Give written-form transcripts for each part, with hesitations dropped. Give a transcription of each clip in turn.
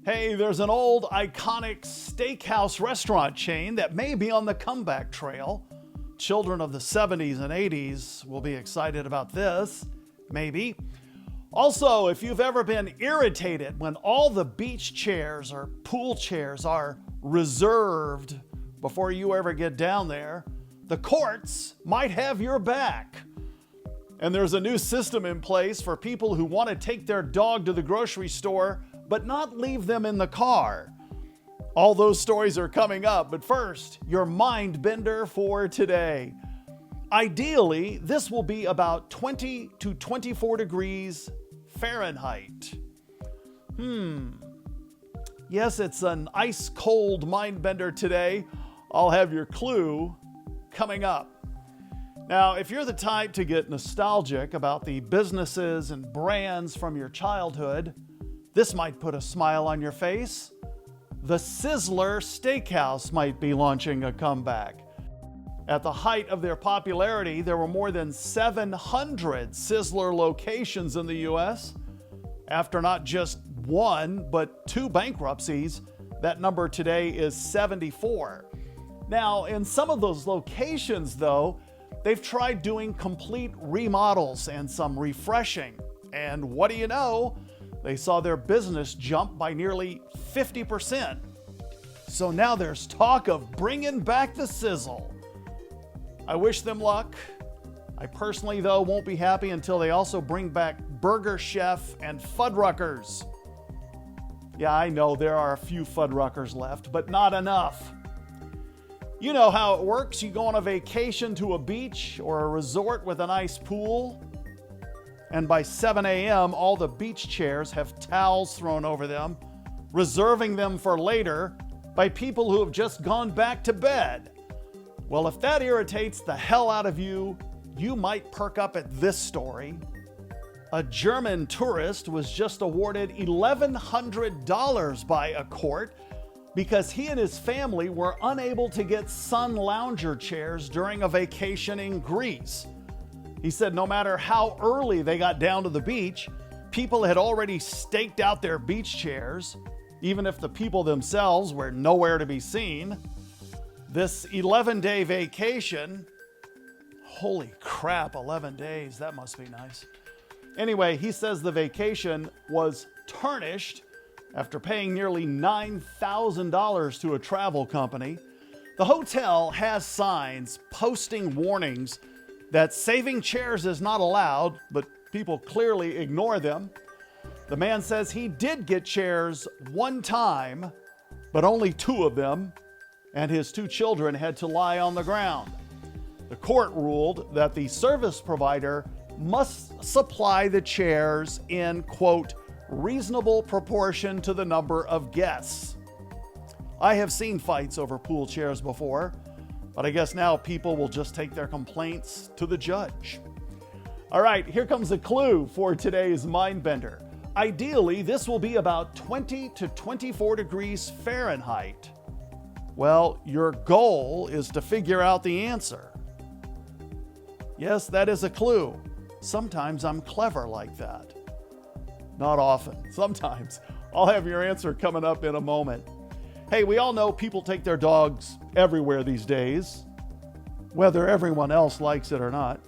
Hey, there's an old iconic steakhouse restaurant chain that may be on the comeback trail. Children of the 70s and 80s will be excited about this, maybe. Also, if you've ever been irritated when all the beach chairs or pool chairs are reserved before you ever get down there, the courts might have your back. And there's a new system in place for people who want to take their dog to the grocery store but not leave them in the car. All those stories are coming up, but first, your Mindbender for today. Ideally, this will be about 20 to 24 degrees Fahrenheit. Yes, it's an ice-cold Mindbender today. I'll have your clue coming up. Now, if you're the type to get nostalgic about the businesses and brands from your childhood, this might put a smile on your face. The Sizzler Steakhouse might be launching a comeback. At the height of their popularity, there were more than 700 Sizzler locations in the U.S. After not just one, but two bankruptcies, that number today is 74. Now, in some of those locations, though, they've tried doing complete remodels and some refreshing. And what do you know? They saw their business jump by nearly 50%. So now there's talk of bringing back the sizzle. I wish them luck. I personally, though, won't be happy until they also bring back Burger Chef and Fuddruckers. Yeah, I know there are a few Fuddruckers left, but not enough. You know how it works. You go on a vacation to a beach or a resort with a nice pool, and by 7 a.m., all the beach chairs have towels thrown over them, reserving them for later by people who have just gone back to bed. Well, if that irritates the hell out of you, you might perk up at this story. A German tourist was just awarded $1,100 by a court because he and his family were unable to get sun lounger chairs during a vacation in Greece. He said no matter how early they got down to the beach, people had already staked out their beach chairs, even if the people themselves were nowhere to be seen. This 11-day vacation, holy crap, 11 days, that must be nice. Anyway, he says the vacation was tarnished after paying nearly $9,000 to a travel company. The hotel has signs posting warnings that saving chairs is not allowed, but people clearly ignore them. The man says he did get chairs one time, but only two of them, and his two children had to lie on the ground. The court ruled that the service provider must supply the chairs in, quote, reasonable proportion to the number of guests. I have seen fights over pool chairs before, but I guess now people will just take their complaints to the judge. All right, here comes a clue for today's Mindbender. Ideally, this will be about 20 to 24 degrees Fahrenheit. Well, your goal is to figure out the answer. Yes, that is a clue. Sometimes I'm clever like that. Not often. Sometimes. I'll have your answer coming up in a moment. Hey, we all know people take their dogs everywhere these days, whether everyone else likes it or not.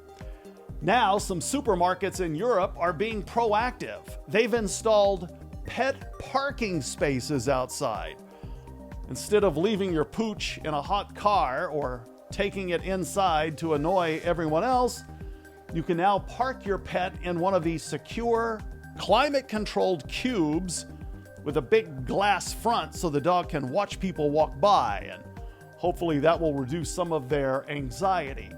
Now, some supermarkets in Europe are being proactive. They've installed pet parking spaces outside. Instead of leaving your pooch in a hot car or taking it inside to annoy everyone else, you can now park your pet in one of these secure, climate-controlled cubes with a big glass front so the dog can watch people walk by, and hopefully that will reduce some of their anxiety.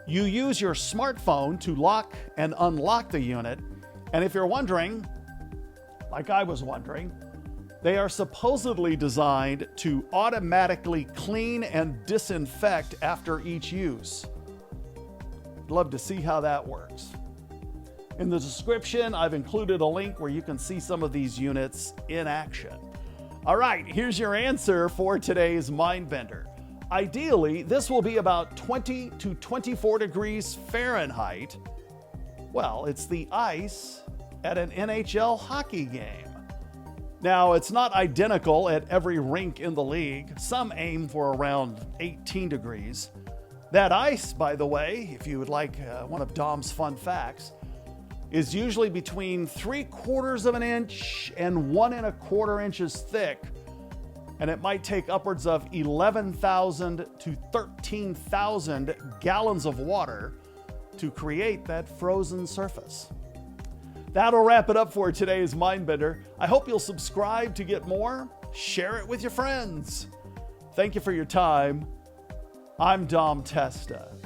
You use your smartphone to lock and unlock the unit, and if you're wondering, like I was wondering, they are supposedly designed to automatically clean and disinfect after each use. I'd love to see how that works. In the description, I've included a link where you can see some of these units in action. All right, here's your answer for today's Mindbender. Ideally, this will be about 20 to 24 degrees Fahrenheit. Well, it's the ice at an NHL hockey game. Now, it's not identical at every rink in the league. Some aim for around 18 degrees. That ice, by the way, if you would like one of Dom's fun facts, is usually between 3/4 of an inch and 1 1/4 inches thick. And it might take upwards of 11,000 to 13,000 gallons of water to create that frozen surface. That'll wrap it up for today's Mindbender. I hope you'll subscribe to get more. Share it with your friends. Thank you for your time. I'm Dom Testa.